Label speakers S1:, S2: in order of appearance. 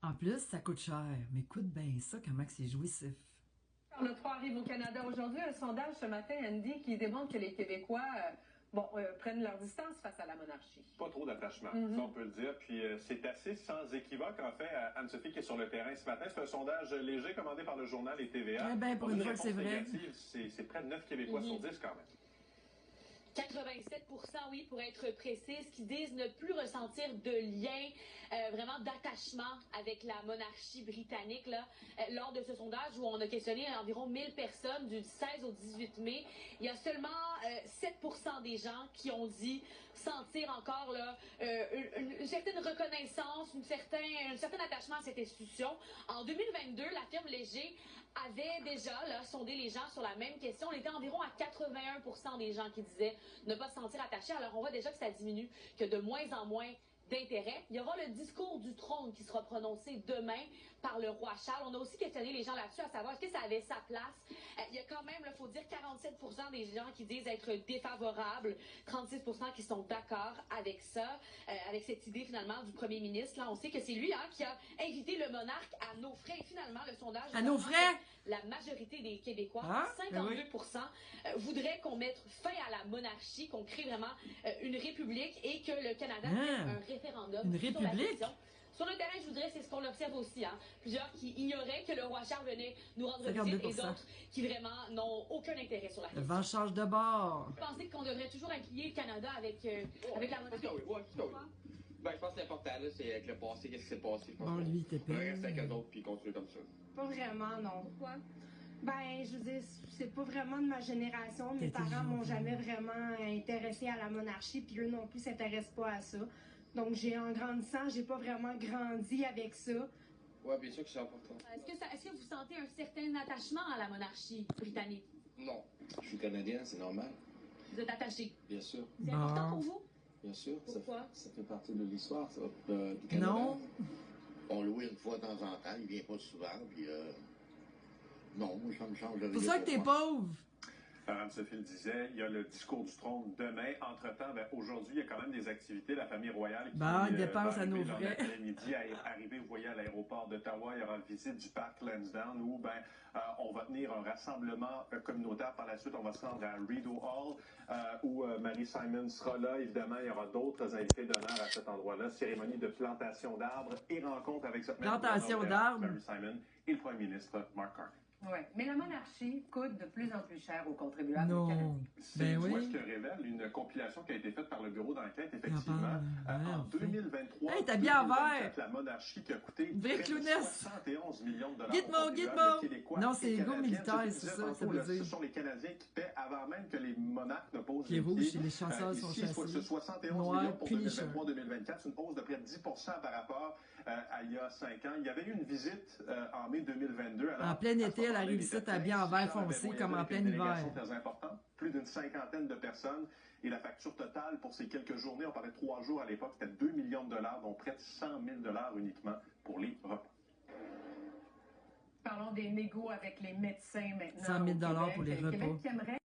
S1: En plus, ça coûte cher. Mais écoute bien ça, comment c'est jouissif.
S2: Le 3 arrive au Canada aujourd'hui. Un sondage ce matin, Andy, qui démontre que les Québécois prennent leur distance face à la monarchie.
S3: Pas trop d'attachement, ça on peut le dire. Puis c'est assez sans équivoque, en fait, à Anne-Sophie qui est sur le terrain ce matin. C'est un sondage léger commandé par le journal et TVA.
S1: Eh bien, pour une fois que c'est vrai.
S3: C'est près de 9 Québécois sur 10 quand même.
S4: 87%, oui, pour être précise, qui disent ne plus ressentir de lien, vraiment d'attachement avec la monarchie britannique. Là, lors de ce sondage où on a questionné environ 1000 personnes du 16 au 18 mai, il y a seulement 7% des gens qui ont dit sentir encore là, une certaine reconnaissance, un certain attachement à cette institution. En 2022, la firme Léger avait déjà là, sondé les gens sur la même question. On était environ à 81% des gens qui disaient ne pas se sentir attachés. Alors on voit déjà que ça diminue, que de moins en moins d'intérêt. Il y aura le discours du trône qui sera prononcé demain par le roi Charles. On a aussi questionné les gens là-dessus à savoir est-ce que ça avait sa place. Il y a quand même, il faut dire, 47% des gens qui disent être défavorables, 36% qui sont d'accord avec ça, avec cette idée finalement du premier ministre. Là, on sait que c'est lui qui a invité le monarque à nos frais. Et finalement, le sondage...
S1: À nos frais?
S4: La majorité des Québécois, 52%, voudraient qu'on mette fin à la monarchie, qu'on crée vraiment une république et que le Canada fasse un référendum
S1: une
S4: sur la
S1: république?
S4: question. Sur le terrain, je voudrais, c'est ce qu'on observe aussi. Plusieurs qui ignoraient que le roi Charles venait nous rendre visite et d'autres qui vraiment n'ont aucun intérêt sur la question.
S1: Le vent change de bord.
S4: Vous pensez qu'on devrait toujours impliquer le Canada avec la monarchie?
S5: Ben, je pense que l'important, là, c'est avec le passé, qu'est-ce qui s'est passé. Je pense
S1: Bon, lui, il était
S5: on reste avec eux autres puis continuer comme ça.
S6: Pas vraiment, non. Pourquoi? Ben, je veux dire, c'est pas vraiment de ma génération. Mes parents m'ont jamais vraiment intéressé à la monarchie, puis eux non plus s'intéressent pas à ça. Donc, en grandissant, j'ai pas vraiment grandi avec ça.
S5: Ouais, bien sûr que c'est important.
S4: Est-ce que vous sentez un certain attachement à la monarchie britannique?
S5: Non. Je suis canadien, c'est normal.
S4: Vous êtes attaché?
S5: Bien sûr.
S4: C'est important pour vous?
S5: Bien sûr.
S4: Pourquoi?
S5: Ça fait partie de l'histoire, ça, du Canada.
S1: Non.
S7: On loue une fois de temps en temps, il vient pas souvent, puis non, moi, ça me change de
S1: C'est pour ça que t'es pauvre.
S3: Anne-Sophie le disait, il y a le discours du trône demain. Entre-temps, aujourd'hui, il y a quand même des activités. La famille royale qui
S1: il dépense à nos frais.
S3: L'après-midi, arriver, vous voyez, à l'aéroport d'Ottawa, il y aura une visite du parc Lansdowne où on va tenir un rassemblement communautaire. Par la suite, on va se rendre à Rideau Hall où Mary Simon sera là. Évidemment, il y aura d'autres invités d'honneur à cet endroit-là. Cérémonie de plantation d'arbres et rencontre avec cette même
S1: plantation d'arbres.
S3: Mary Simon et le premier ministre Mark Carney.
S2: Oui, mais la monarchie coûte de plus en plus cher aux contribuables canadiens.
S3: C'est ce que révèle une compilation qui a été faite par le bureau d'enquête, effectivement. En 2023,
S1: t'as bien en vert.
S3: la monarchie qui a coûté
S1: 71
S3: millions de dollars.
S1: Gitmo! Non, c'est égaux militaire, c'est ça que ça veut dire.
S3: Ce sont les Canadiens qui paient avant même que les monarques ne posent
S1: les rouges
S3: pieds.
S1: Et les chasseurs sont chassés.
S3: Il faut que ce soit 71 millions pour 2023-2024. C'est une hausse de près de 10% par rapport à il y a 5 ans. Il y avait eu une visite en mai 2022. Alors, en
S1: plein été, elle arrive ici, t'as bien en vert foncé comme en plein hiver.
S3: Très important, plus d'une cinquantaine de personnes. Et la facture totale pour ces quelques journées, on parlait de 3 jours à l'époque, c'était 2 millions de dollars, dont près de 100 000 dollars uniquement pour les repas.
S2: Parlons des négos avec les médecins maintenant.
S1: 100 000 dollars pour les repas.